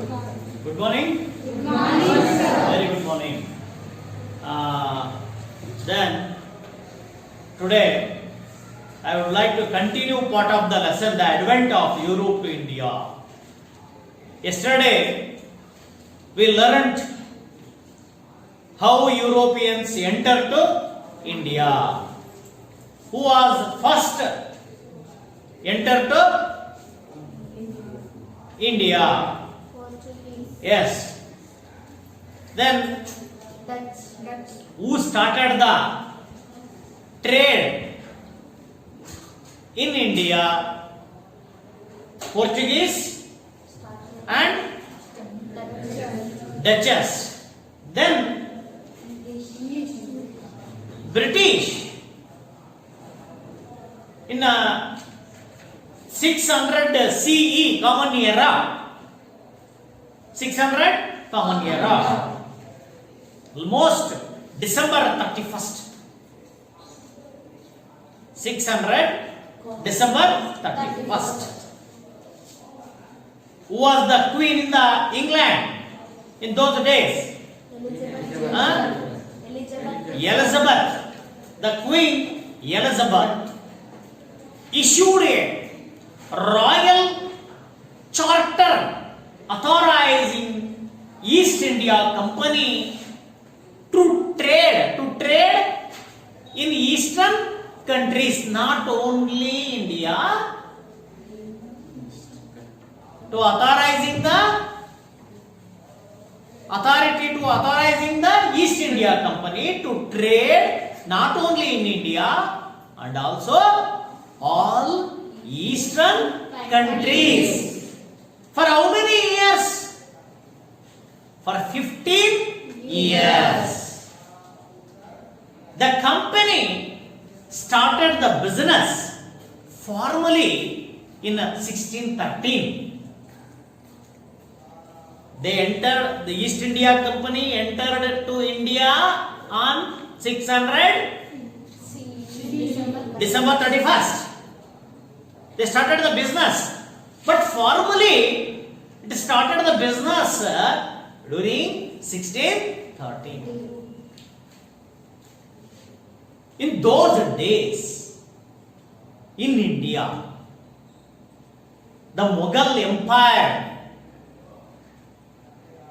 Good morning. Good morning, sir. Very good morning. Then today I would like to continue part of the lesson, the advent of Europe to India. Yesterday we learned how Europeans entered to India. Who was first entered to India? Portuguese. Yes. Then Dutch. who started the trade in India? Portuguese and Dutchess. Then British in 600 CE, Common Era. 600 Common Era. Almost December 31st. 600 December 31st. Who was the queen in the England in those days? Huh? Elizabeth. The Queen Elizabeth issued a royal charter authorizing East India Company to trade in eastern countries, not only India, to authorizing the East India Company to trade not only in India and also all eastern countries. For how many years? For 15 years. The company started the business formally in 1613. The East India Company entered to India on 600 December 31st. They started the business, but formally it started the business during 1613. In those days, in India, the Mughal Empire,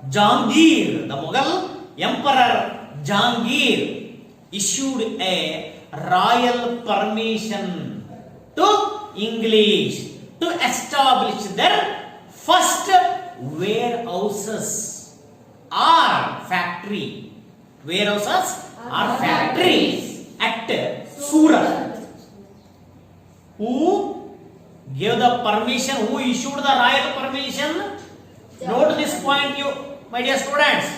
Jahangir, the Mughal Emperor Jahangir issued a royal permission to English to establish their first warehouses or factories at Surat. Who gave the permission? Who issued the royal permission? Note this point, you, my dear students.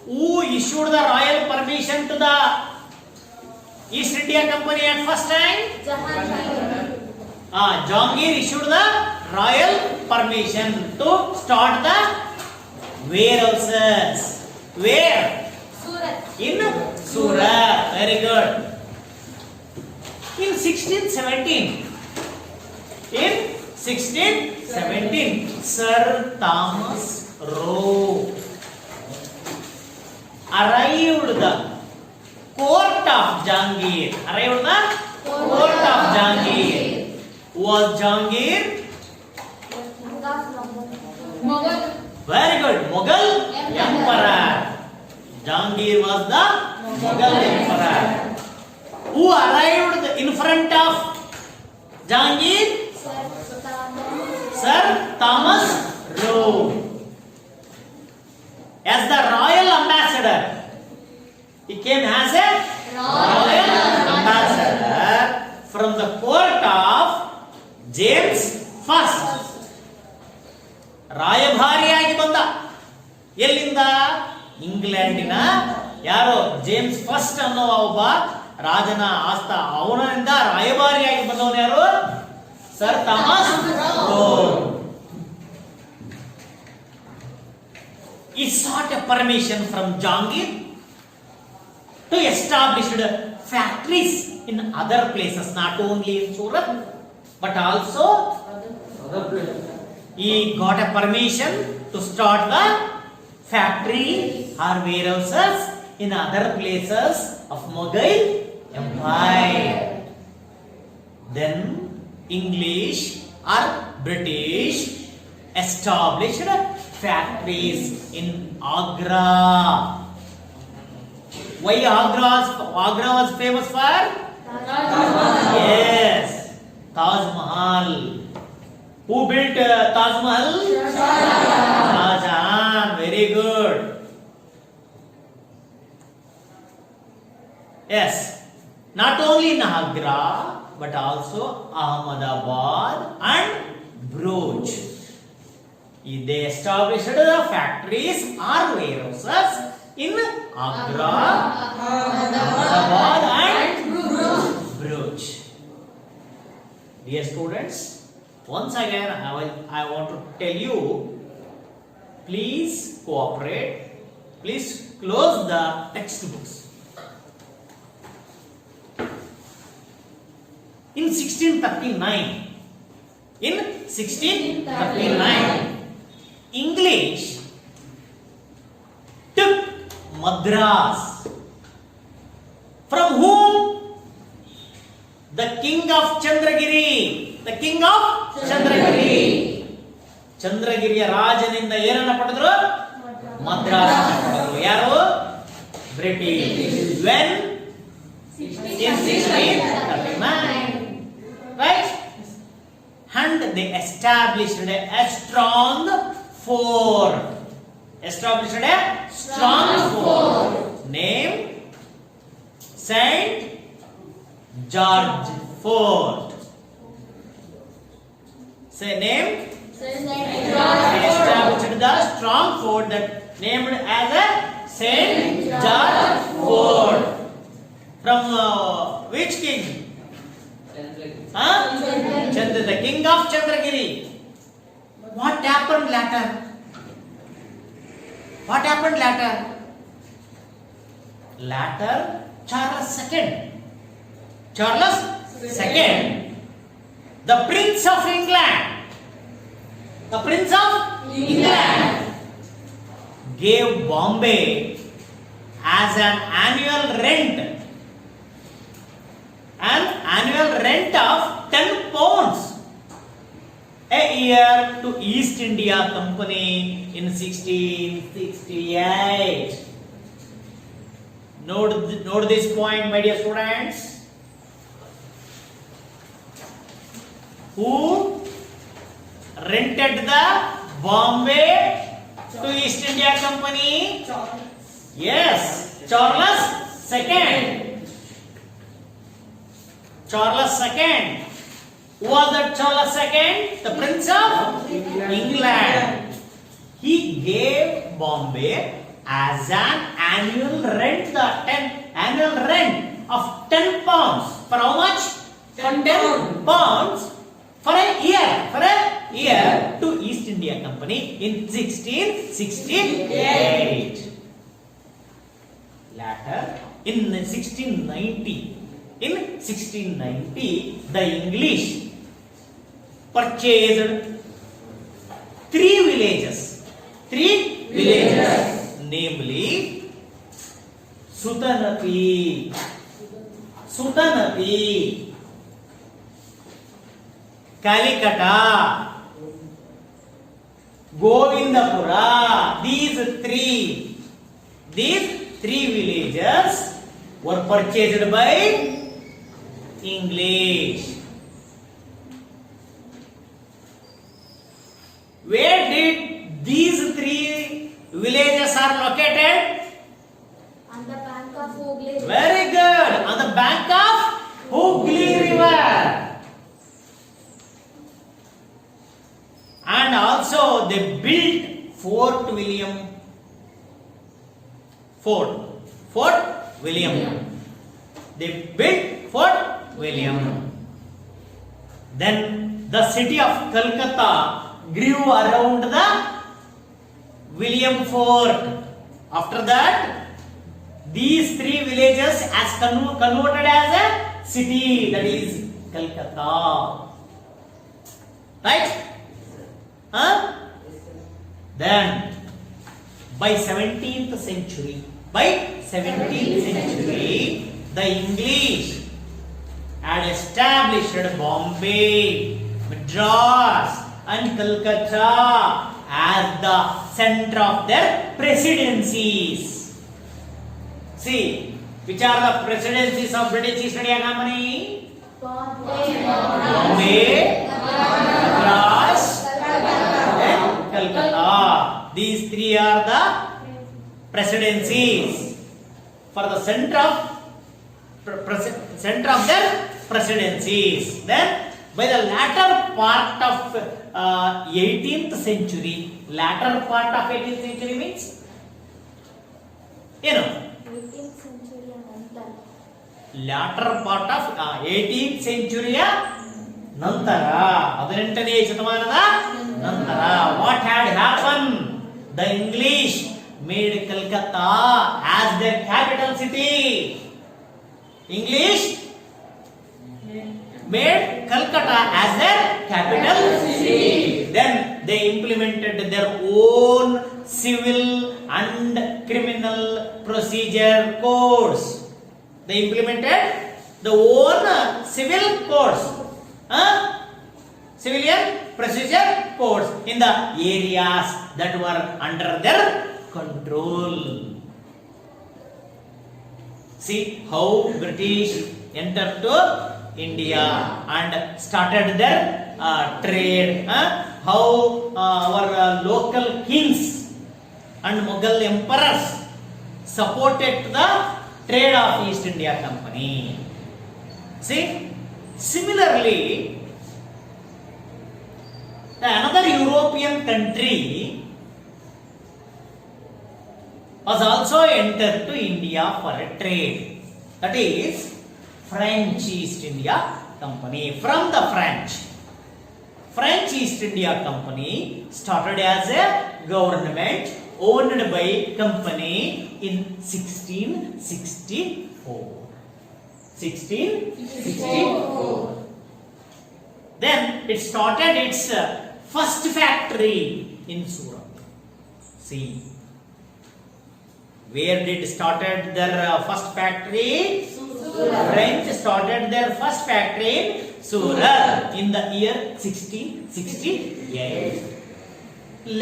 Who issued the royal permission to the East India Company at first time? Jahangir issued the royal permission to start the warehouses. Where? In Surat. Very good. In 1617, Sir Thomas Roe arrived the court of Jahangir. Who was Jahangir? Very good. Mughal Emperor. Jahangir was the Mughal Emperor. Who arrived in front of Jahangir? Sir Thomas Roe. As the royal ambassador. He came as a royal ambassador from the court of James I. ರಾಯಭಾರಿಯಾಗಿ ಬಂದ. ಎಲ್ಲಿಂದ? ಇಂಗ್ಲೆಂಡಿನ ಯಾರೋ James first ಅನ್ನೋ ಒಬ್ಬ ರಾಜನ ಆಸ್ತ, ಅವನಿಂದ ರಾಯಭಾರಿಯಾಗಿ ಬಂದವನು ಯಾರು? Sir Thomas rho. He sought a permission from Jahangir to establish factories in other places, not only in Surat, but also he got a permission to start the factory or warehouses in other places of Mughal Empire. Then English or British established factories in Agra. Why Agra was famous for? Yes, Taj Mahal. Who built Taj Mahal? Shah Jahan. Very good. Yes, not only in Agra but also Ahmedabad and Bhuj. They established the factories or warehouses in Agra, Ahmedabad and Bhuj. Dear students, once again I want to tell you, please cooperate, please close the textbooks. In 1639, English took Madras. From whom? The king of Chandragiri. The king of Chandragiri. Chandragiriya ರಾಜನಿಂದ ಏನನ್ನ ಪಡೆದರು? ಮದ್ರಾಸ್ ಪಡೆದರು. ಯಾರು? British. When? In 1639. Right? And they established a strong fort. Established a strong fort. Name? Saint George Fort. Say name? They established the strong fort that named as a Saint George Fort. From which king? Chandra, the king of Chandragiri. What happened later? What happened later? Later, Charles II. Charles II, the Prince of England. The Prince of England gave Bombay as an annual rent. An annual rent of 10 pounds a year to East India Company in 1668. Note this point, my dear students. Who rented the Bombay to East India Company? Yes, Charles II. Charles II. Who was that Charles II? The Prince of England. He gave Bombay as an annual rent, annual rent of 10 pounds. For how much? 10 pounds for a year to East India Company in 1668. Later, in 1690, the English purchased three villages, namely Sutanapi, Kalikata, Govindapura. These three villages were purchased by English. Where did these three villages are located? On the bank of Hooghly. Very good. On the bank of Hooghly River. And also they built Fort William. They built Fort William. Then the city of Calcutta grew around the William Fort. After that, these three villages as converted as a city, that is Calcutta. Right? Huh? Then by 17th century, the English had established Bombay, Madras and Calcutta as the center of their presidencies. See, which are the presidencies of British East India Company? Bombay, Madras, and Calcutta. These three are the presidencies for the center of their presidencies. Then by the latter part of 18th century, means, you know, 18th century ನಂತರ latter part of 18th century ನಂತರ 18ನೇ ಶತಮಾನದ ನಂತರ what had happened? The English made Calcutta as their capital city. English made Calcutta as their capital city. Then they implemented their own civil and criminal procedure codes. They implemented the own civil codes, civilian procedure codes in the areas that were under their control. See how British entered to India and started their trade. How our local kings and Mughal emperors supported the trade of East India Company. See, similarly, another European country was also entered to India for a trade. That is French East India Company. From the French East India Company started as a government owned by company in 1664. 1664. Then it started its first factory in Surat. See, where did started their first factory? Surat. French started their first factory in Surat in the year 1668.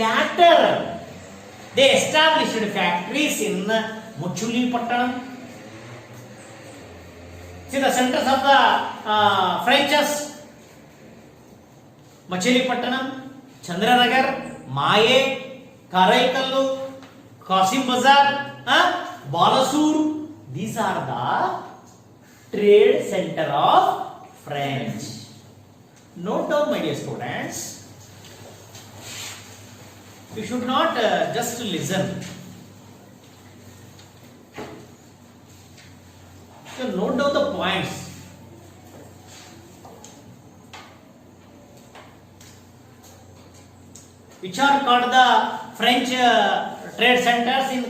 Later, they established factories in Machilipattanam. See the centers of the Frenches: Machilipattanam, Chandranagar, Maye, Karaikallu, Qasim Bazar, Balasur. These are the trade center of French. Note down, my dear students. You should not just listen. So note down the points. Which are called the French trade centers in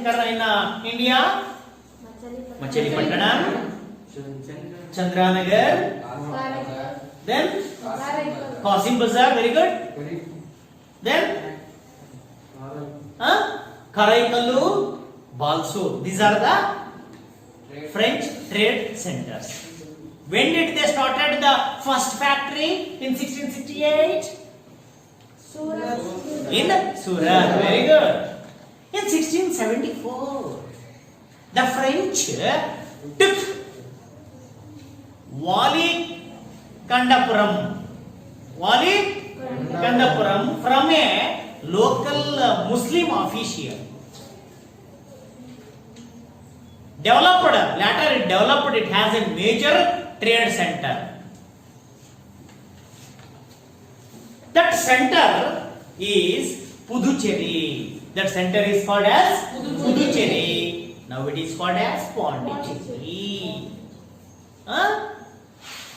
India? Machilipattanam, Chandranagar, then Qasim Bazar. Very good. Then Karaikallu, Balsur. These are the French trade centers. When did they started the first factory? In 1668. Surat. In Surat. Very good. In 1674, the French took Wali Kandapuram from a local Muslim official. Later it developed, it has a major trade center. That center is Puducherry. That center is called as Puducherry. Now it is called as Pondicherry.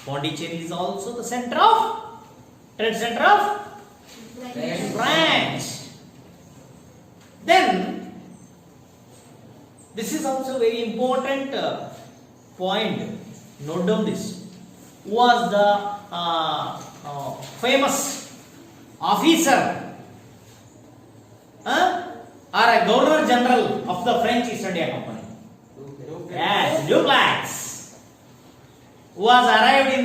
Pondicherry is also the center of trade center of France. Then this is also very important point. Note down this. Was the famous officer or a Governor General of the French East India Company? Yes, Dupleix was arrived in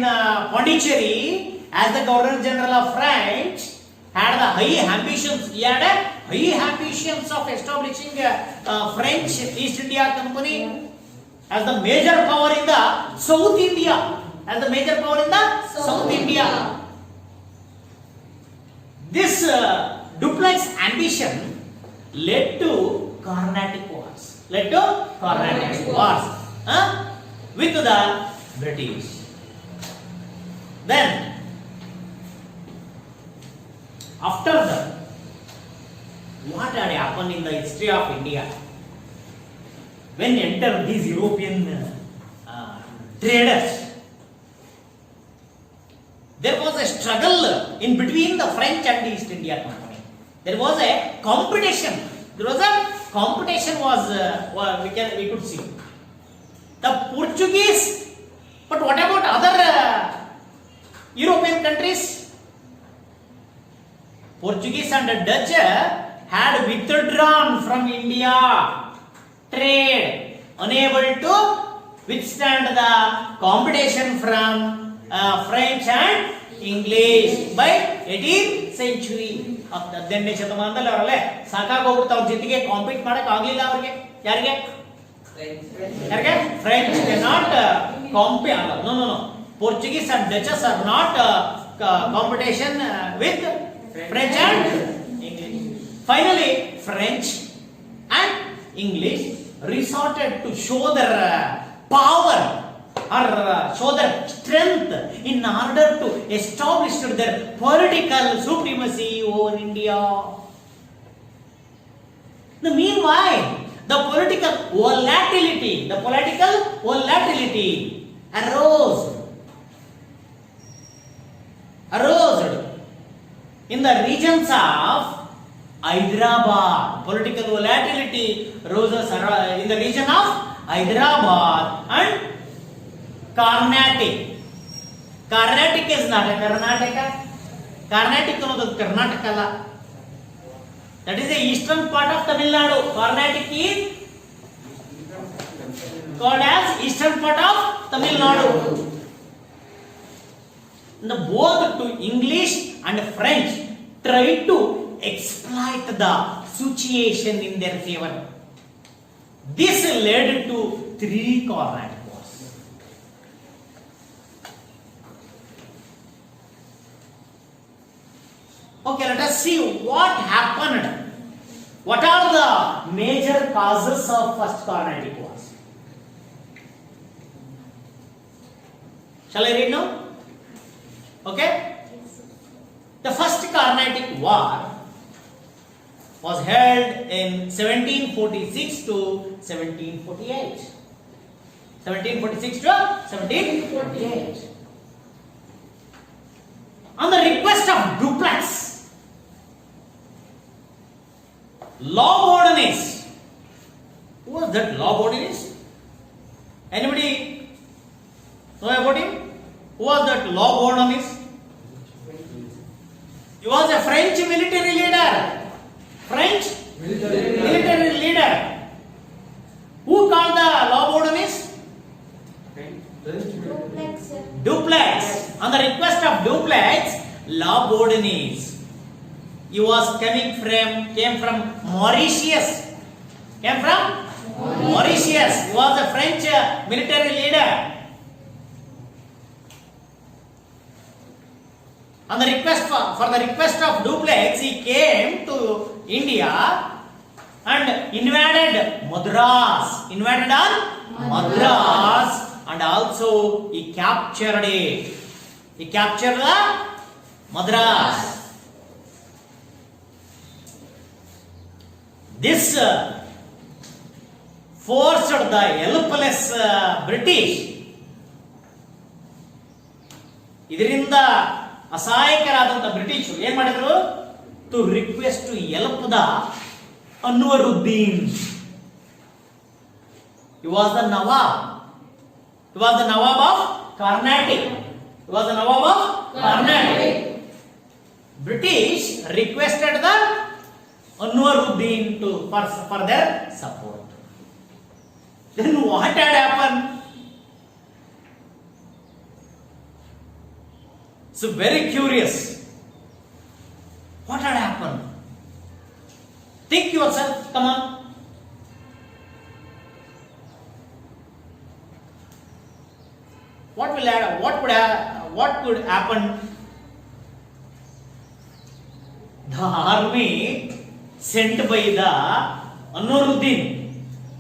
Pondicherry as the Governor General of French, had the high ambitions. He had a high ambitions of establishing French East India Company as the major power in the South India. As the major power in the South India. This Dupleix ambition led to Carnatic Wars. Led to Carnatic Wars with the British. Then, after that, what had happened in the history of India when entered these European traders? There was a struggle in between the French and the East India Company. There was a competition. There was a competition we could see. The Portuguese, but what about other European countries? Portuguese and the Dutch had withdrawn from India. Trade, unable to withstand the competition from French and English by 18th century. 18ನೇ ಶತಮಾನದಲ್ಲಿ ಅವರಲ್ಲೇ ಸಾಕಾಗೋಗ್ಬಿಟ್ಟು ಅವ್ರ ಜೊತೆಗೆ compete ಮಾಡಕ್ ಆಗ್ಲಿಲ್ಲ ಅವ್ರಿಗೆ. ಯಾರಿಗೆ French cannot compete. No. Portuguese and Dutch are not competition with French and English. Finally, French and English resorted to show their power or show their strength in order to establish their political supremacy over India. Meanwhile, the political volatility arose in the regions of Hyderabad. Political volatility rose in the region of Hyderabad and Carnatic. Carnatic is not a Karnataka. Carnatic is Karnataka. That is the eastern part of Tamil Nadu. Carnatic is called as eastern part of Tamil Nadu. Both to English and French tried to exploit the situation in their favor. This led to 3 Carnatic Wars. Okay, let us see what happened. What are the major causes of first Carnatic Wars? Shall I read now? Okay? The first Carnatic War was held in 1746 to 1748. 1746 to 1748. On the request of Dupleix, Labourdonnais. Who was that Labourdonnais? Anybody know about him? Who was that Labourdonnais? He was a French military leader. French military leader. Who called the Labourdonnais? Dupleix. On the request of Dupleix, Labourdonnais. He was came from Mauritius. Came from Mauritius. He was a French military leader. On the request for the request of Dupleix, he came to India and invaded Madras. Invaded on Madras, and also he captured it. He captured the Madras. This forced the helpless British. ಇದರಿಂದ ಅಸಹಾಯಕರಾದಂತ British ಏನ್ ಮಾಡಿದ್ರು? To request to help the Anwaruddin. He was the Nawab. He was the Nawab of Carnatic. He was the Nawab of Carnatic. British requested the Anwaruddin Anwaruddin for their support. Then what had happened? So very curious. What had happened? Think yourself, come on. What could happen? The army sent by the Anwaruddin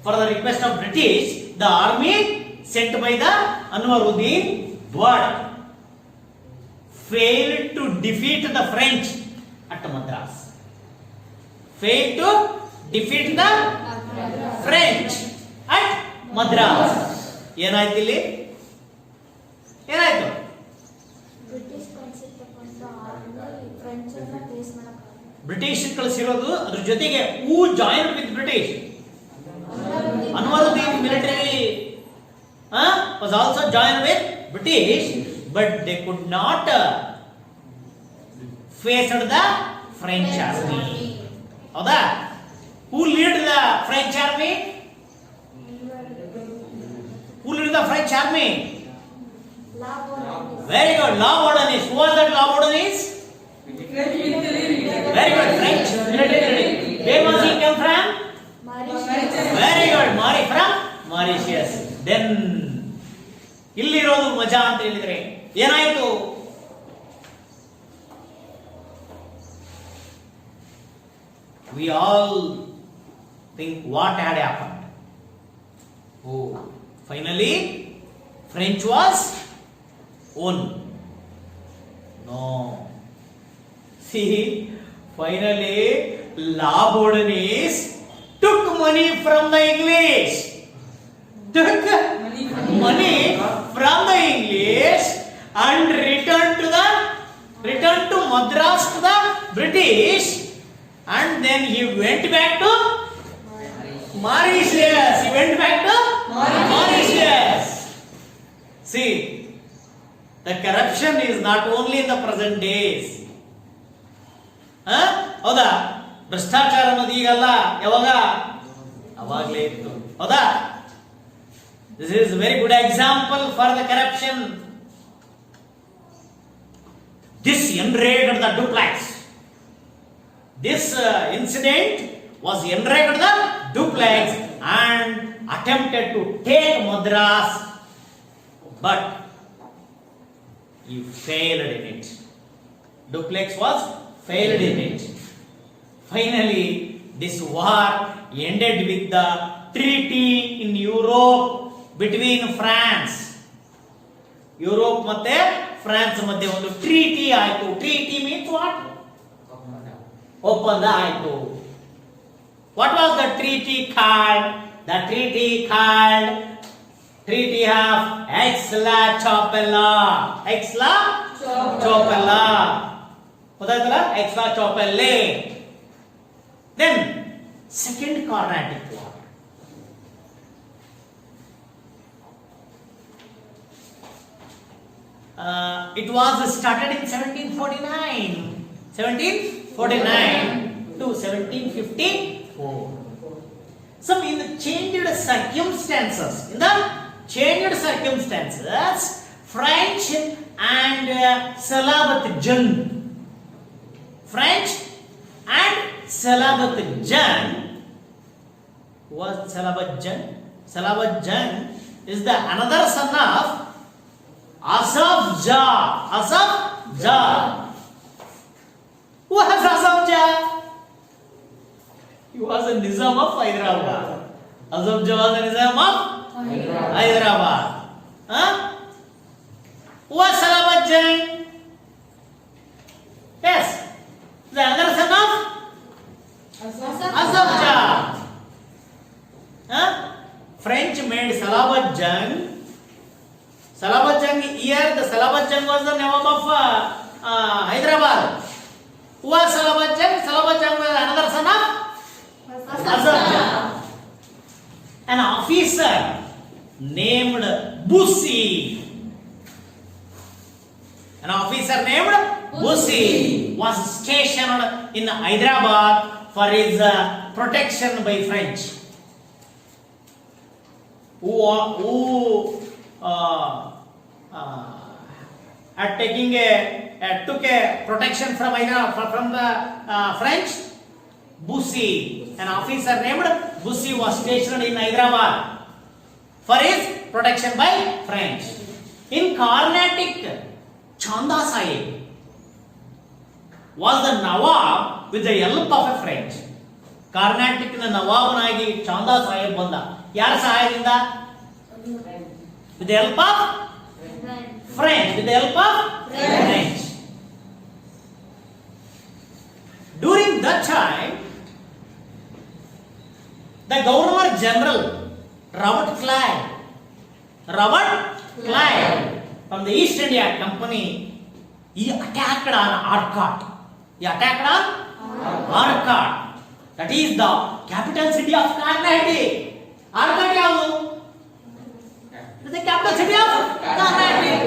for the request of British, the army sent by the Anwaruddin but failed to defeat the French at Madras. Failed to defeat the French at Madras. ಏನಾಯ್ತು ಇಲ್ಲಿ? ಏನಾಯ್ತು? British ಕಳಿಸಿರ್ತಕ್ಕಂಥ army French ಅನ್ನ face ಮಾಡಕ್ಕಾಗಲ್ಲ. British ಕಳಿಸಿರೋದು, ಅದ್ರ ಜೊತೆಗೆ who join with British. Anwaruddin military was also joined with British, but they could not face the French army. ಹೌದಾ? Who lead the French army? Who lead the French army? Very good. Labourdonnais. Who was that Labourdonnais? Very good. French military. Where was he come from? Very good. From Mauritius. Then ಇಲ್ಲಿರೋದು ಮಜಾ ಅಂತ ಹೇಳಿದ್ರೆ ಏನಾಯ್ತು? We all think what had happened. Oh, finally French was won. No. See, finally Labourdonnais took money from the English. Took money from the English and returned to Madras to the British, and then he went back to Mauritius. He went back to Mauritius. See, the corruption is not only in the present days. ಹೌದಾ? ಭ್ರಷ್ಟಾಚಾರ ಅನ್ನೋದು ಈಗಲ್ಲ, ಯಾವಾಗ? ಅವಾಗಲೇ ಇತ್ತು. ಹೌದಾ? This is a very good example for the corruption. This enraged the duplex. This incident was enraged the duplex and attempted to take Madras, but he failed in it. Duplex was failed in it. Finally, this war ended with the treaty in Europe between France. Europe ಮತ್ತೆ France ಮಧ್ಯೆ ಒಂದು treaty ಆಯಿತು. Treaty means what? ಒಪ್ಪಂದ ಆಯಿತು. What was the treaty called? The treaty called Treaty of Aix-la-Chapelle. Aix-la-Chapelle. ಗೊತ್ತಾಯ್ತಲ್ಲ? Aix-la-Chapelle. Then second Carnatic War. It was started in 1749 to 1754. Some in the changed circumstances, French and Salabat Jung. Who was Salabat Jung? Salabat Jung is the another son of Asaf Jah. Who was Asaf Jah? He was a Nizam of Hyderabad. Asaf Jah was a Nizam of Hyderabad. Who was Salabat Jung? Yes, the other son of Asaf Jah. French made Salabat Jung. Salabat Jung here, the Salabat Jung was the Nawab of Hyderabad. Who was Salabat Jung? Salabat Jung was another son of Asaf Jah. An officer named Bussy. was stationed in Hyderabad for his protection by French. Who took a protection from the French? Bussy, an officer named Bussy was stationed in Hyderabad for his protection by French. In Carnatic, Chanda Sahib was the Nawab with the help of a French. Carnatic na Nawabnagi Chanda Sahib banda. Yar Sahibinda? With the help of French. With the help of French. During that time, the Governor General Robert Clive from the East India Company, he attacked on Arcot. That is the capital city of Carnatic. Arcot yavudu? The capital city of Carnatic.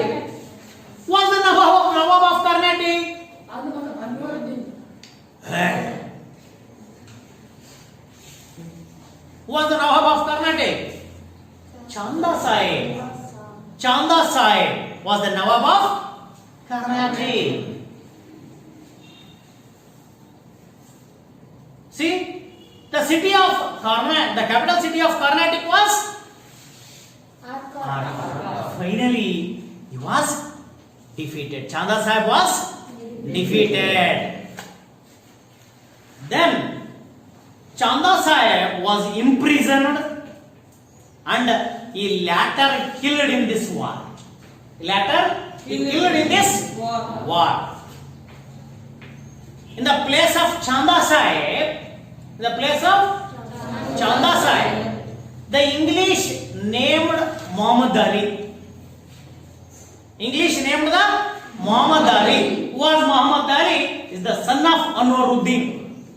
Was the Nawab of Carnatic? Who was the Nawab of Carnatic? Chanda Sahib. Chanda Sahib was the Nawab of Carnatic. See, the city of Carnatic, the capital city of Carnatic was Arcot. Finally, he was defeated. Chanda Sahib was defeated. Then Chanda Sahib was imprisoned and he later killed in this war. Killed in this war. In the place of Chanda Sahib, the English named Muhammad Ali. Who was Muhammad Ali? Is the son of Anwaruddin.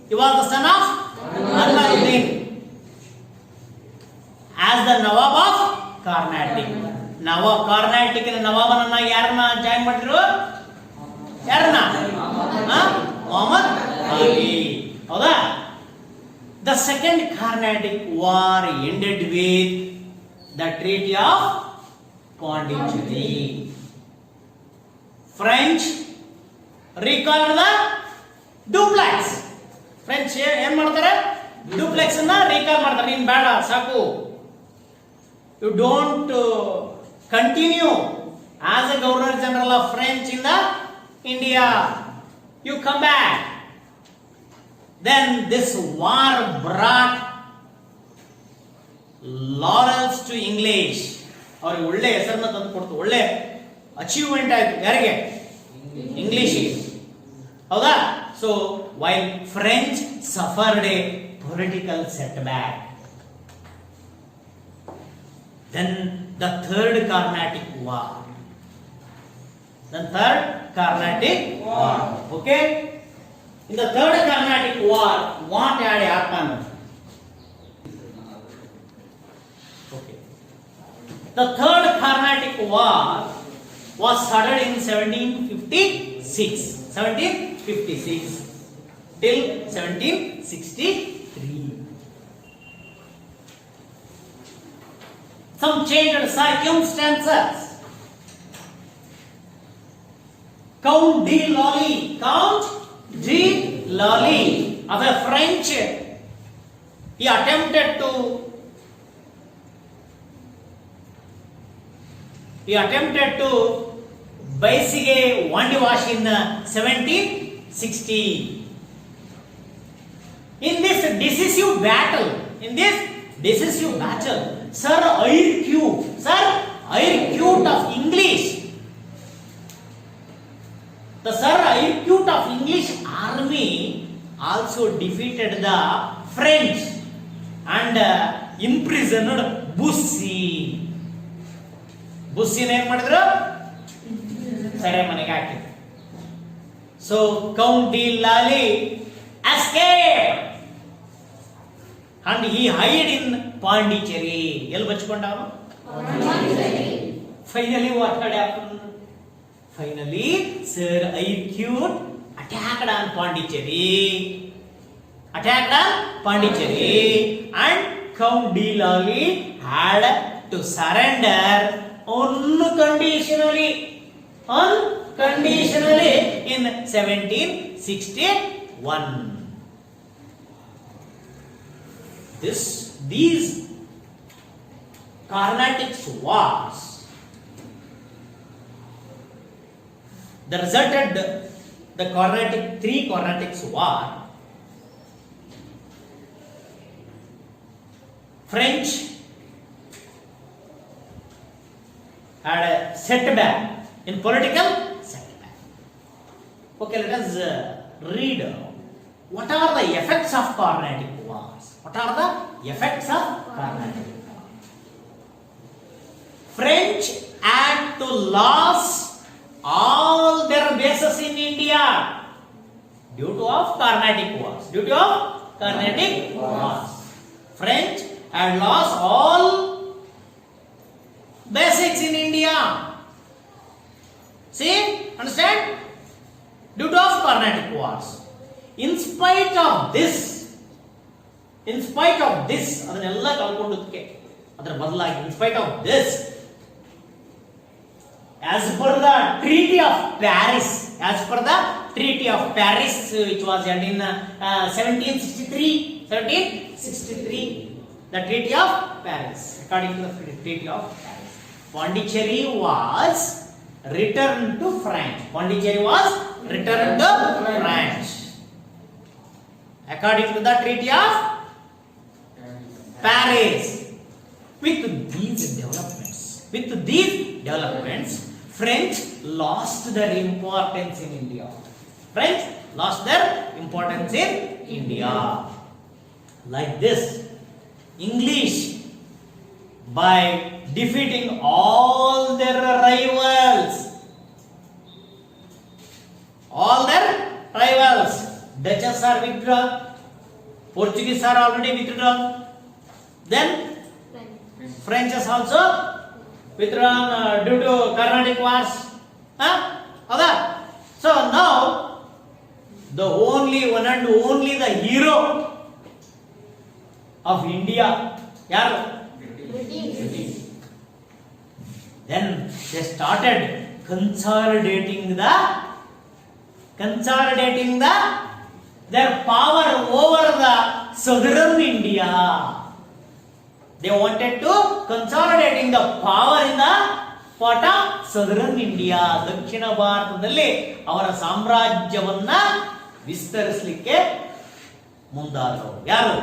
He was the son of Anwaruddin as the Nawab of Carnatic. Carnatic in Nawabana Yarna join Madru? Yarna? Muhammad Ali. The second Carnatic war ended with the Treaty of Pondicherry. French recalled the duplex. French ಏನು ಮಾಡ್ತಾರೆ? Duplex ಅನ್ನ recall ಮಾಡ್ತಾರೆ. ನೀನು ಬೇಡ ಸಾಕು. You don't continue as a Governor General of French in the India. You come back. Then this war brought laurels to English. ಅವ್ರಿಗೆ ಒಳ್ಳೆ ಹೆಸರನ್ನ ತಂದು ಕೊಡ್ತು. ಒಳ್ಳೆ ಅಚೀವ್ಮೆಂಟ್ ಆಯ್ತು. ಯಾರಿಗೆ? ಇಂಗ್ಲಿಷ್. ಹೌದಾ? So while French suffered a political setback, then the third Carnatic war. Okay? In the third Carnatic war, what had happened? Okay. The third Carnatic war was started in 1756 till 1763. Some changed circumstances. Count de Lally of a French, he attempted to Baisige Wandiwash in 1760. In this decisive battle, Sir Eyre of English, the Sir Eyre of English army also defeated the French and imprisoned Bussy. Bussy name ಮಾಡಿದ್ರು ಸೆರೆ ಮನೆಗೆ ಹಾಕಿ. So Count de Lally escaped and he hid in Pondicherry. ಎಲ್ಲಿ ಬಚ್ಕೊಂಡ ಅವನು? Finally what had happened? Finally Sir Eyre attacked on Pondicherry attacked Pondicherry, and Count D. Lally had to surrender unconditionally in 1761. These Carnatic wars, the resulted the three Carnatic war. French had a setback in political setback. Okay, let us read what are the effects of Carnatic wars. What are the effects of Carnatic wars? French had to lose all their bases in India due to of Carnatic wars. French had lost all basics in India. See, understand? Due to of Carnatic wars. In spite of this, ಅದನ್ನೆಲ್ಲ ಕಳ್ಕೊಂಡದಕ್ಕೆ ಅದರ ಬದಲಾಗಿ, in spite of this, as per the Treaty of Paris, which was held in 1763, the Treaty of Paris. According to the Treaty of Paris, Pondicherry was returned to France. According to the Treaty of Paris. With these developments, French lost their importance in India. Like this, English, by defeating all their rivals, Dutchess are withdrawn, Portuguese are already withdrawn, then French is also withdrawn due to Carnatic wars. So now the only the hero of India, yaru? British. Then they started consolidating their power over the southern India. They wanted to consolidating the power in the part of southern India. ದಕ್ಷಿಣ ಭಾರತದಲ್ಲಿ ಅವರ ಸಾಮ್ರಾಜ್ಯವನ್ನ ವಿಸ್ತರಿಸಲಿಕ್ಕೆ ಮುಂದಾದರು. ಯಾರು?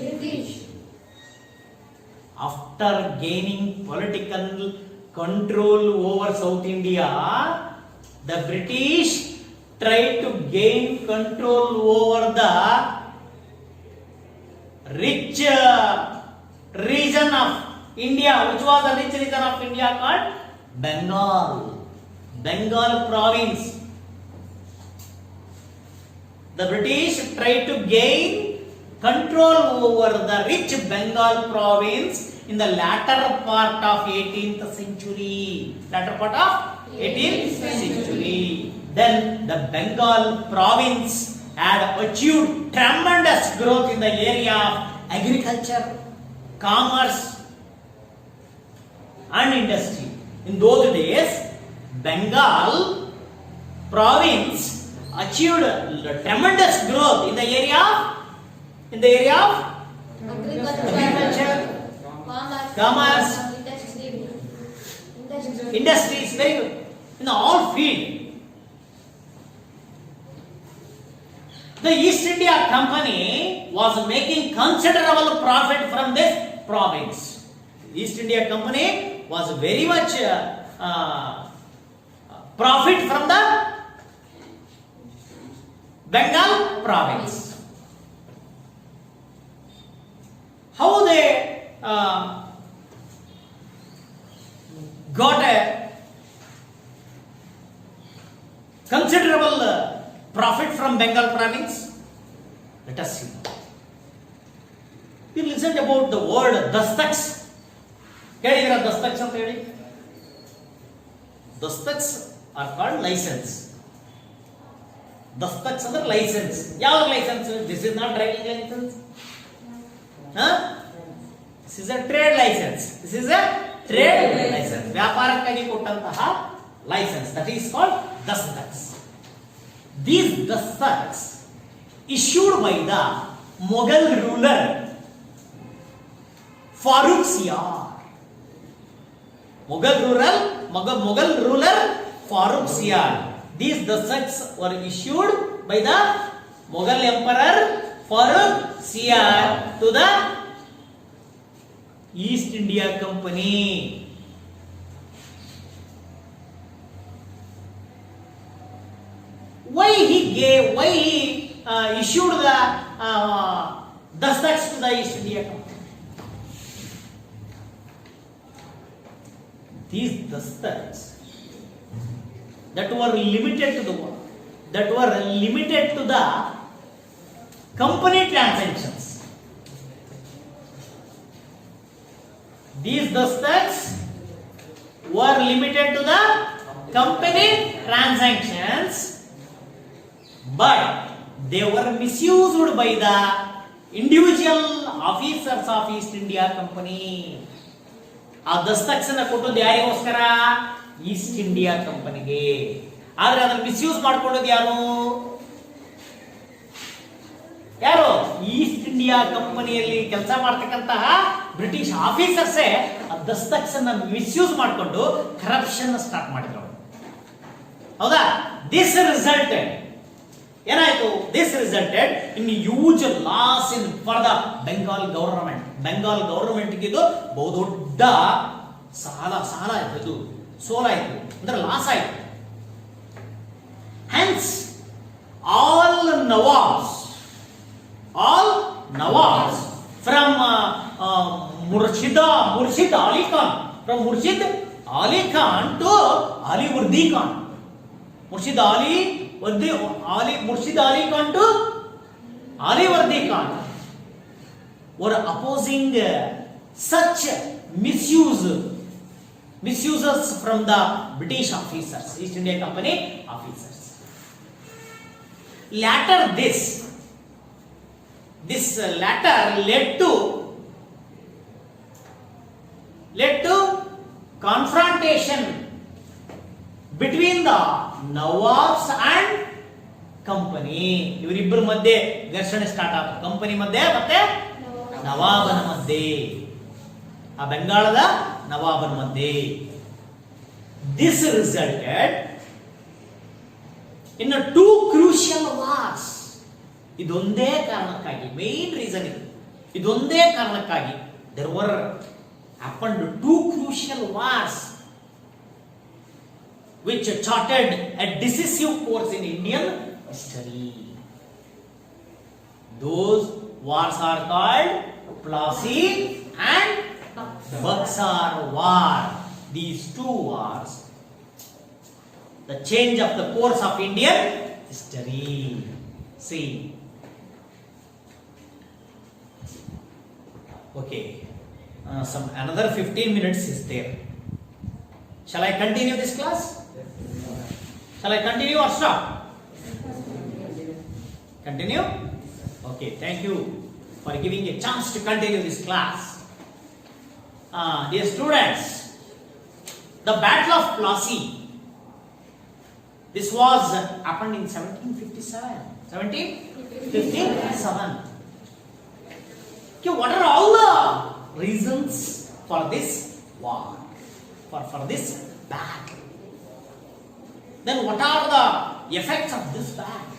British. After gaining political control over South India, the British tried to gain control over the rich region of India. Which was the rich region of India called Bengal province. The British tried to gain control over the rich Bengal province in the latter part of 18th century. Then the Bengal province had achieved tremendous growth in the area of agriculture, commerce and industry. In those days, Bengal province achieved tremendous growth in the area of agriculture, commerce, industries, very good, in all field. The East India Company was making considerable profit from this province. East India Company was very much profit from the Bengal province. How they got a considerable profit from Bengal province? Let us see. We listened about the word dastaks. ಕೇಳಿದಿರ ದಸ್ತಕ್ಸ್ ಅಂತ ಹೇಳಿ? Dastaks are called license. ದಸ್ತಕ್ಸ್ ಅಂದ್ರೆ license. ಯಾವ license? This is not driving license. This is a trade license. This is a trade license. ವ್ಯಾಪಾರಕ್ಕಾಗಿ ಕೊಟ್ಟಂತಹ license. That is called dastaks. These dastaks issued by the Mughal ruler Farooq Siyar. Mughal ruler Farooq Siyar. These dastaks were issued by the Mughal emperor Farooq Siyar to the East India Company. Why he issued the dastaks to the East India Company? These dastaks that were limited to the company transactions. These dastaks were limited to the company transactions, but they were misused by the individual officers of East India Company. ಆ ದಸ್ತಕ್ಸ್ ಅನ್ನ ಕೊಟ್ಟದ್ದು ಯಾರಿಗೋಸ್ಕರ? East India ಕಂಪನಿಗೆ. ಆದ್ರೆ ಅದನ್ನ misuse ಮಾಡ್ಕೊಂಡದ್ದು ಯಾರು? East India ಕಂಪನಿಯಲ್ಲಿ ಕೆಲಸ ಮಾಡ್ತಕ್ಕಂತಹ ಬ್ರಿಟಿಷ್ ಆಫೀಸರ್ಸೇ ಆ ದಸ್ತಕ್ಸ್ ಅನ್ನ ಮಿಸ್ಯೂಸ್ ಮಾಡಿಕೊಂಡು ಕರಪ್ಷನ್ ಸ್ಟಾರ್ಟ್ ಮಾಡಿದ್ರು. ಹೌದಾ? ದಿಸ್ ರಿಸಲ್ಟೆಡ್ ಏನಾಯ್ತು? This resulted in huge loss in for the Bengal government. Bengal government ಇದು ಬಹುದೊಡ್ಡ ಸಾಲ ಆಯ್ತು, ಸೋಲಾಯ್ತು, ಅಂದ್ರೆ ಲಾಸ್ ಆಯ್ತು. Hence all nawabs from Murshid Ali Khan, from Murshid Ali Khan to Alivardi Khan. Murshid Ali Khan to Alivardi Khan were opposing such misuses from the British officers, East India Company officers. Later this latter led to confrontation between the nawabs and company. ಇವರಿಬ್ಬರ ಮಧ್ಯೆ ಘರ್ಷಣೆ start ಆಯ್ತು. Company ಮಧ್ಯೆ ಮತ್ತೆ ನವಾಬನ ಮಧ್ಯೆ, ಆ ಬೆಂಗಾಳದ ನವಾಬನ ಮಧ್ಯೆ. This resulted in two crucial wars. ಇದೊಂದೇ ಕಾರಣಕ್ಕಾಗಿ, ಮೇನ್ ರೀಸನ್ ಇದೊಂದೇ ಕಾರಣಕ್ಕಾಗಿ there were happened two crucial wars which charted a decisive course in Indian history. Those wars are called Plassey and Buxar War. These two wars, the change of the course of Indian history. See, okay, another 15 minutes is there. Shall I continue this class? Shall I continue or stop? Continue? Okay, thank you for giving a chance to continue this class. Dear students, the Battle of Plassey, this was happened in 1757. 1757. Okay, what are all the reasons for this war? For this battle? Then what are the effects of this battle?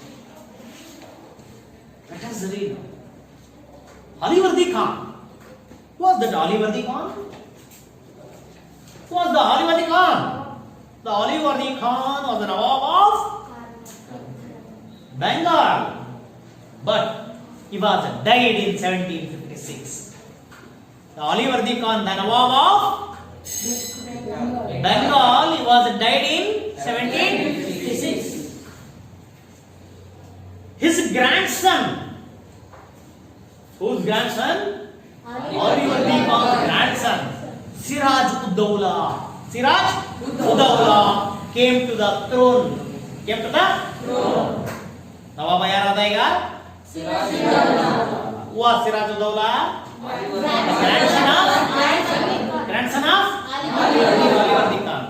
Let us read. Alivardi Khan. Who was that Alivardi Khan? Who was the Alivardi Khan? The Alivardi Khan was the Nawab of Bengal. But he was died in 1756. The Alivardi Khan, the Nawab of Bengal, he was died in 1756. His grandson, whose grandson? Alivardi Khan's grandson, Siraj Uddawla. Siraj Uddawla came to the throne. ನವಾಬ ಯಾರಾದ ಈಗ? Who was Siraj-ud-Dawla? Grandson of Ali Wordi Khan.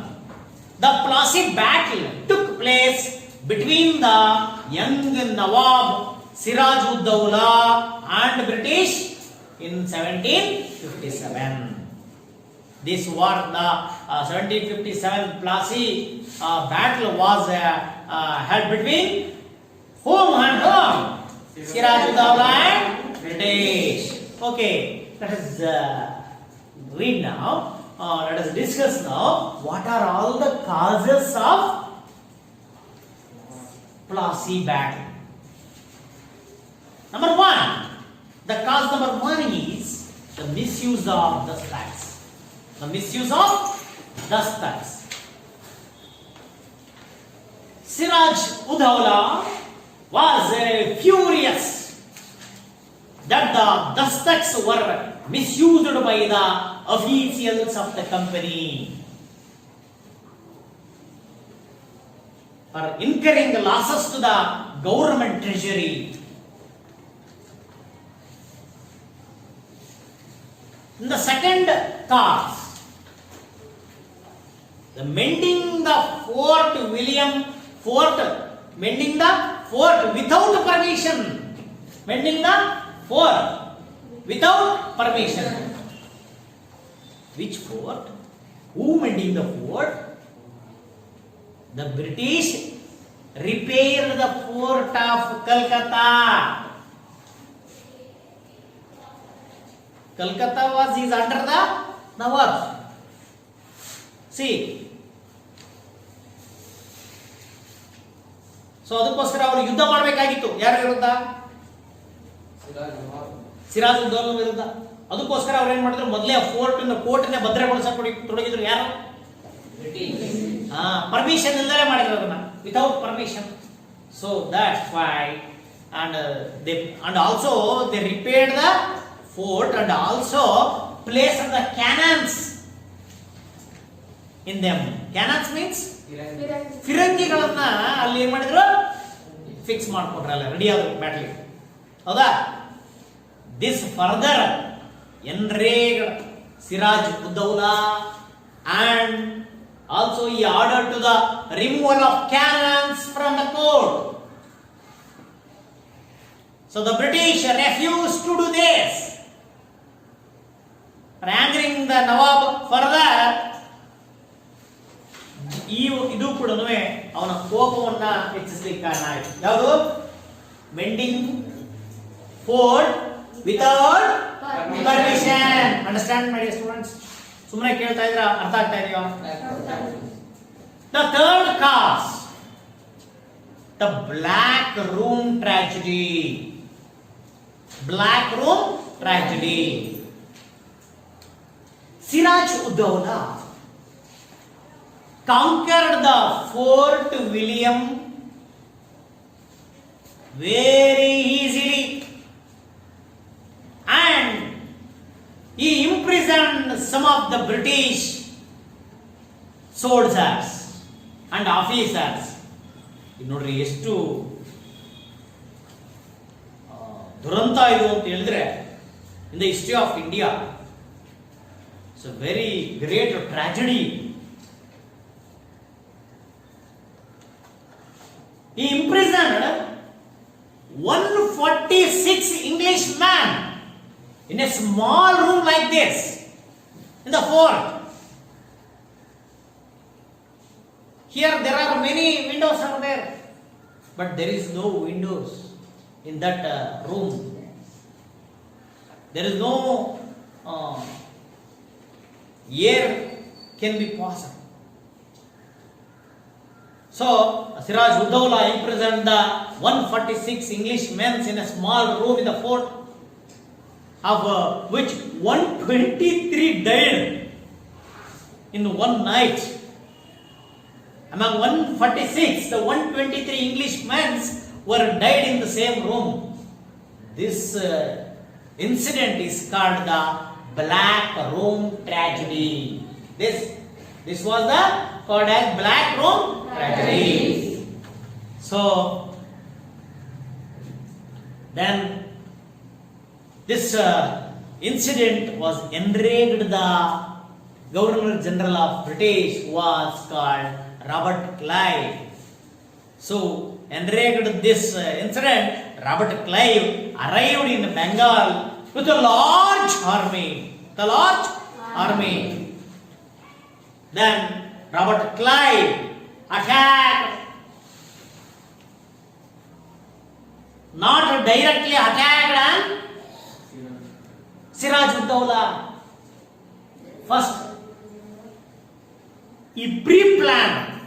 The Plassey battle took place between the young Nawab Siraj-ud-Dawla and British in 1757. This war, the 1757 Plassey battle was held between whom and whom? Siraj-ud-Dawla and British. Okay, let us read now. Let us discuss now what are all the causes of Plassey battle. Number one, the cause number one is the misuse of dustbats. The misuse of dustbats. Siraj-ud-Dawla was furious that the dustbats were misused by the officials of the company for incurring losses to the government treasury. In the second cause, the mending the Fort William Fort, mending the fort without permission, mending the fort without permission. Which fort? Who mending the fort? The British repaired the fort of Calcutta. Calcutta is under the Nawab. See, so ಅದಕ್ಕೋಸ್ಕರ ಅವರು ಯುದ್ಧ ಮಾಡಬೇಕಾಗಿತ್ತು. ಯಾರ ವಿರುದ್ಧ? ಸಿರಾಜ್-ಉದ್-ದೌಲಾ ವಿರುದ್ಧ. ಅದಕ್ಕೋಸ್ಕರ ಅವ್ರು ಏನ್ ಮಾಡಿದ್ರು, ಮೊದಲೇ ಕೋರ್ಟ್ನ ಭದ್ರಗೊಳಿಸಕ್ಕೆ ತೊಡಗಿದ್ರು. ಯಾರು? ಪರ್ಮಿಷನ್ ಇಲ್ಲದೆ ಮಾಡಿದ್ರು ಅದನ್ನ, without permission. So that's why and also they repaired the fort and also placed the cannons in them. Cannons means ಫಿರಂಗಿಗಳನ್ನ ಅಲ್ಲಿ ಏನ್ ಮಾಡಿದ್ರು, ಫಿಕ್ಸ್ ಮಾಡ್ಕೊಂಡ್ರಲ್ಲ, ರೆಡಿ ಆದ್ರು ಬ್ಯಾಟ್ಲಿ. ಹೌದಾ? This further enraged Siraj-ud-Dawla and also he ordered to the removal of cannons from the court. So the British refused to do this, angering the Nawab further. ಇದು ಕೂಡ ಅವನ ಕೋಪವನ್ನ ಹೆಚ್ಚಿಸಲಿಕ್ಕೆ ಕಾರಣ ಆಯಿತು. ಯಾವುದು? Mending fort without permission. Understand ಮಾಡಿ students? ಸುಮ್ಮನೆ ಕೇಳ್ತಾ ಇದ್ರ ಅರ್ಥ ಆಗ್ತಾ ಇದೆಯೋ? The third cause, the black room tragedy. Black room tragedy. Siraj-ud-Dawla conquered the Fort William very easily and he imprisoned some of the British soldiers and officers. ನೋಡ್ರಿ ಎಷ್ಟು ದುರಂತ ಇದು ಅಂತ ಹೇಳಿದ್ರೆ, in the history of India it's a very great tragedy. He imprisoned 146 Englishmen in a small room like this in the fort. Here there are many windows are there, but there is no windows in that room. There is no air can be passed. So Siraj-ud-Dawla imprisoned the 146 Englishmen in a small room in the fort, of which 123 died in one night. Among 146, the 123 Englishmen were died in the same room. This incident is called the Black Room Tragedy. This was the called as Black Room Tragedy. So Then this incident was enraged the Governor General of British, who was called Robert Clive. So enraged this incident, Robert Clive arrived in Bengal with a large army. Then Robert Clive attacked, not directly attacked Siraj-ud-Dawla. First, he pre-planned.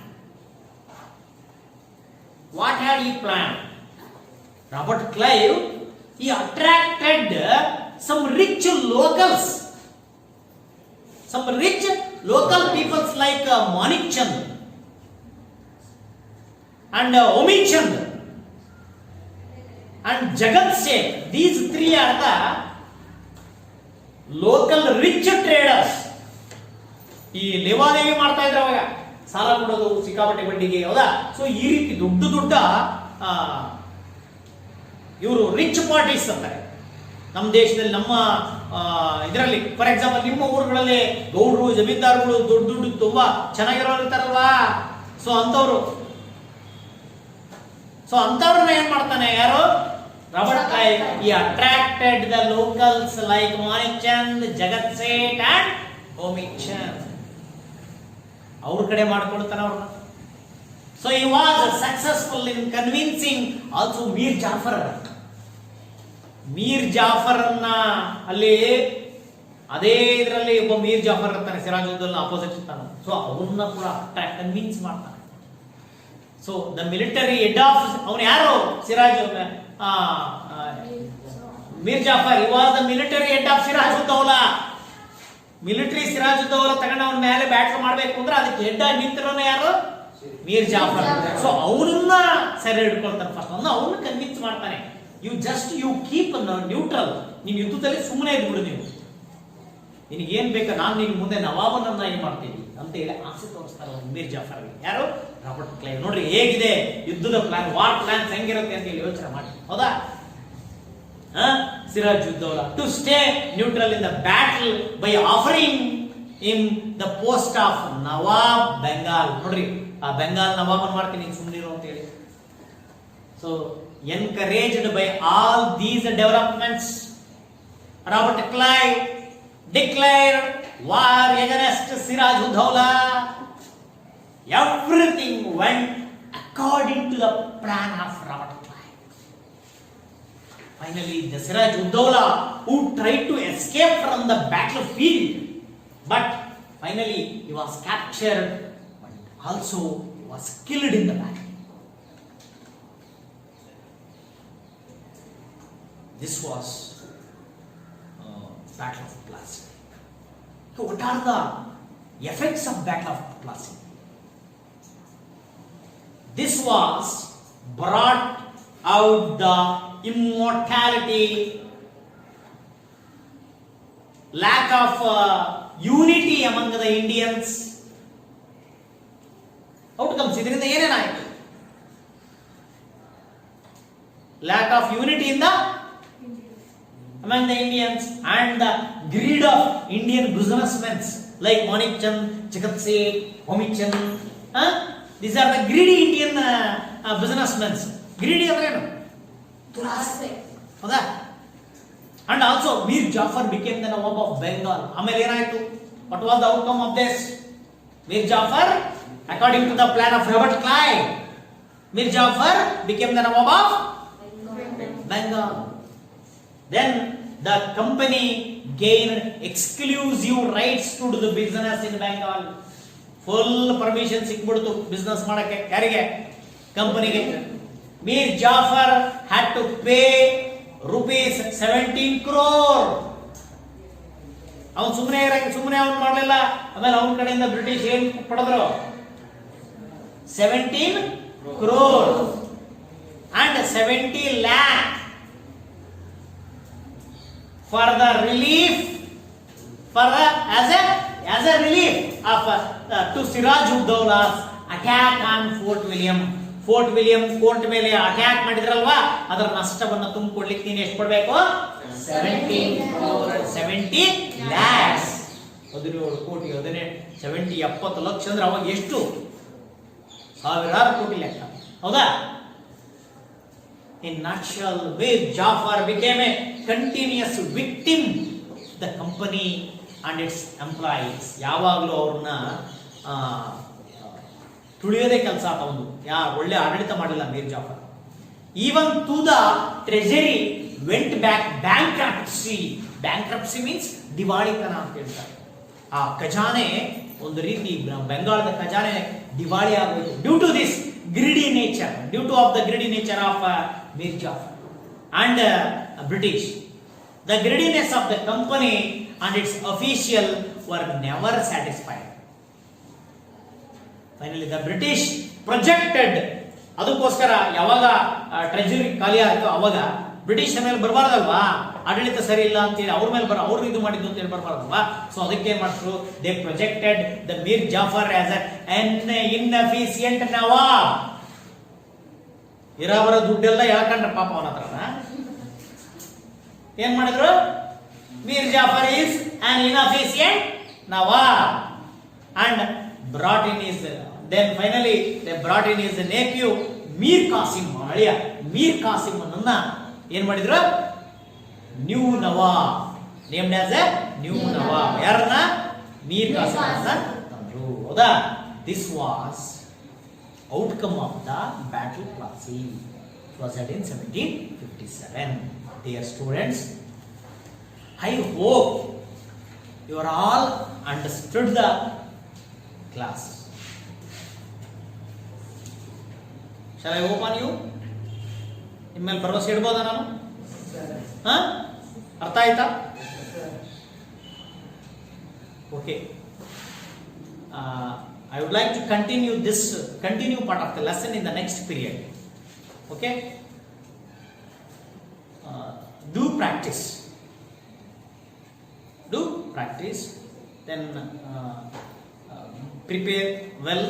What had he planned? Robert Clive, he attracted some rich locals. Some rich local peoples like Manik Chand and Omi Chand and Jagat Seth. These three are the local rich traders. ಈ ಲೇವಾದೇವಿ ಮಾಡ್ತಾ ಇದ್ರು ಅವಾಗ, ಸಾಲ ಕೊಡೋದು ಸಿಕ್ಕಾಪಟ್ಟೆ ಬಡ್ಡಿಗೆ, ಹೌದಾ? So ಈ ರೀತಿ ದೊಡ್ಡ ದೊಡ್ಡ ಇವರು ರಿಚ್ ಪಾರ್ಟೀಸ್ ಅಂತಾರೆ ನಮ್ಮ ದೇಶದಲ್ಲಿ. ನಮ್ಮ ಇದರಲ್ಲಿ ಫಾರ್ ಎಕ್ಸಾಂಪಲ್ ನಿಮ್ಮ ಊರುಗಳಲ್ಲಿ ಗೌಡ್ರು ಜಮೀನ್ದಾರ್ಗಳು ದೊಡ್ಡ ದೊಡ್ಡ ತುಂಬಾ ಚೆನ್ನಾಗಿರೋರು ಇರ್ತಾರಲ್ವಾ, ಸೊ ಅಂತವ್ರನ್ನ ಏನ್ ಮಾಡ್ತಾನೆ ಯಾರು? Robert Clive. He attracted the locals like Manik Chand, Jagat Seth and Omi Chand. ಅವ್ರ ಕಡೆ ಮಾಡ್ಕೊಳ್ತಾನೆ ಅವ್ರನ್ನ. So he was successful in convincing also Mir Jafar ಅನ್ನ ಅಲ್ಲಿ ಅದೇ ಇದರಲ್ಲಿ ಒಬ್ಬ ಮೀರ್ ಜಾಫರ್ ಇರ್ತಾನೆ, ಸಿರಾಜುದ್ದೌಲಾ ಅಪೋಸಿಟ್ ಇರ್ತಾನೆ. ಸೊ ಅವನ್ನ ಕೂಡ ಕನ್ವಿನ್ಸ್ ಮಾಡ್ತಾನೆ. So the military head of ಅವನು ಯಾರು? Mir Jafar. he was the military head of Sirajuddaulah. Military Sirajuddaulah ತಗೊಂಡು ಅವನ ಮೇಲೆ ಬ್ಯಾಟರ್ ಮಾಡಬೇಕು ಅಂದ್ರೆ ಅದಕ್ಕೆ ಹೆಡ್ ಆಗಿ ನಿಂತಿರೋನು ಯಾರು? ಮೀರ್ ಜಾಫರ್. ಸೊ ಅವನನ್ನ ಸೆರೆ ಹಿಡ್ಕೊಳ್ತಾನೆ. ಫಸ್ಟ್ ಅವನ್ನ ಕನ್ವಿನ್ಸ್ ಮಾಡ್ತಾನೆ. You keep neutral. ನೀವು ಯುದ್ಧದಲ್ಲಿ ಸುಮ್ಮನೆ ಇದ್ಬಿಡು, ನೀವು ನಿನಗೇನ್ ಬೇಕಾ, ನಾನು ನಿನ್ ಮುಂದೆ ನವಾಬನನ್ನ ಏನ್ ಮಾಡ್ತೀನಿ ಅಂತ ಹೇಳಿ ಆಸೆ ತೋರಿಸ್ತಾರೆ ಮೀರ್ ಜಾಫರ್. ಯಾರು? Robert Clive. ನೋಡ್ರಿ ಹೇಗಿದೆ ಯುದ್ಧದ ಪ್ಲಾನ್, ವಾರ್ ಪ್ಲಾನ್ ಹೆಂಗಿರುತ್ತೆ ಅಂತ ಹೇಳಿ ಯೋಚನೆ ಮಾಡಿ, ಹೌದಾ? Sirajuddaulah to stay neutral in the battle by offering in the post of nawab Bengal. ನೋಡ್ರಿ ಆ ಬೆಂಗಾಲ್ ನವಾಬನ್ ಮಾಡ್ತೀನಿ ಸುಮ್ಮನಿರು ಅಂತ ಹೇಳಿ. So encouraged by all these developments, Robert Clive declared war against Siraj-ud-Dawla. Everything went according to the plan of Robert Clive. Finally, the Siraj-ud-Dawla, who tried to escape from the battlefield, but finally he was captured, but also he was killed in the battle. This was Battle of Plassey. So what are the effects of Battle of Plassey? This was brought out the immortality, lack of unity among the Indians. Outcomes idrinda ಏನೇನಾಯಿತು? Lack of unity in the among the Indians and the greed of Indian businessmen like Manik Chand, Jagat Seth, Omi Chand. These are the greedy Indian businessmen. Greedy ಅಂದ್ರೆ ಏನು? ದುರಾಸೆ, ಹೌದಾ? And also Mir Jafar became the Nawab of Bengal. ಆಮೇಲೆ ಏನಾಯಿತು? What was the outcome of this? Mir Jafar, according to the plan of Robert Clive, Mir Jafar became the Nawab of Bengal. Then the company gained exclusive rights to do the business in Bengal. Full permission ಸಿಕ್ಬಿಡ್ತು business ಮಾಡಕ್ಕೆ. ಯಾರಿಗೆ? ಕಂಪನಿಗೆ. Mir Jafar had to pay rupees 17 crore. ಅವನು ಸುಮ್ಮನೆ ಅವನು ಮಾಡಲಿಲ್ಲ. ಆಮೇಲೆ ಅವನ ಕಡೆಯಿಂದ ಬ್ರಿಟಿಷ್ ಏನ್ ಪಡೆದ್ರು? 17 crore and 70 lakh for the relief, as a relief of to Siraj-ud-Dawla's attack on Fort William. Fort William court ಮೇಲೆ ಅಟ್ಯಾಕ್ ಮಾಡಿದ್ರಲ್ವಾ, ಅದರ ನಷ್ಟವನ್ನು ತುಂಬಿಕೊಡ್ಲಿಕ್ಕೆ ನೀನು ಎಷ್ಟು ಕೊಡ್ಬೇಕು? 70 lakhs. 17 ಕೋಟಿ 70 ಲಕ್ಷ ಅಂದ್ರೆ ಅವಾಗ ಎಷ್ಟು? ಸಾವಿರಾರು ಕೋಟಿ ಲೆಕ್ಕ, ಹೌದಾ? In nutshell, Mir Jafar became a continuous victim of the company and its employees. ಯಾವಾಗಲೂ ಅವ್ರನ್ನ ತುಳಿಯೋದೇ ಕೆಲಸ ತಗೊಂಡು ಒಳ್ಳೆ ಆಡಳಿತ ಮಾಡಿಲ್ಲ Mir Jafar. Even to the treasury went back bankruptcy. Bankruptcy means ದಿವಾಳಿತನ ಅಂತ ಹೇಳ್ತಾರೆ. ಆ ಖಜಾನೆ ಒಂದು ರೀತಿ ಬೆಂಗಾಳದ ಖಜಾನೆ ದಿವಾಳಿ ಆಗೋಯ್ತು due to this greedy nature, due to of the greedy nature of Mir Jafar and British. The greediness of the company and its official were never satisfied. Finally, the British projected, ಅದಕ್ಕೋಸ್ಕರ ಯಾವಾಗ treasury ಖಾಲಿ ಆಯ್ತು ಅವಾಗ British ಮೇಲೆ ಬರಬಾರ್ದಲ್ವಾ, ಆಡಳಿತ ಸರಿ ಇಲ್ಲ ಅಂತೇಳಿ ಅವ್ರ ಮೇಲೆ ಅವ್ರು ಇದು ಮಾಡಿದ್ದು ಅಂತ ಹೇಳಿ ಬರಬಾರ್ದಲ್ವಾ. ಸೊ ಅದಕ್ಕೆ ಏನ್ ಮಾಡಿದ್ರು, they projected the Mir Jafar as an inefficient nawab. ಇರಾವರ ದುಡ್ಡೆಲ್ಲ ಯಾಕಂಡ್ರ ಪಾಪ ಅವನ ಹತ್ರ ಏನ್ ಮಾಡಿದ್ರು, Mir Jafar is an inefficient nawab and brought in his, then finally they brought in his nephew Mir Kasim. ಅಳಿಯ ಮೀರ್ ಕಾಸಿಂ ಅನ್ನ ಏನ್ ಮಾಡಿದ್ರು, new nawab, named as a new nawab. ಯಾರನ್ನ? ಮೀರ್ ಕಾಸಿಂ ಅನ್ನ ತಂದ್ರು, ಹೌದಾ? This was outcome of the battle Plassey. It was held in 1757. Dear students, I hope you are all understood the class. Shall I open you? ನಿಮ್ಮಲ್ಲಿ ಭರವಸೆ ಇಡ್ಬೋದಾ ನಾನು? ಅರ್ಥ ಆಯ್ತಾ? Okay. I would like to continue part of the lesson in the next period. Okay? Do practice. Then prepare well.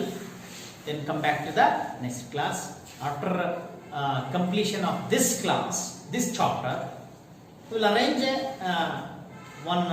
Then come back to the next class. After completion of this class, this chapter, we will arrange one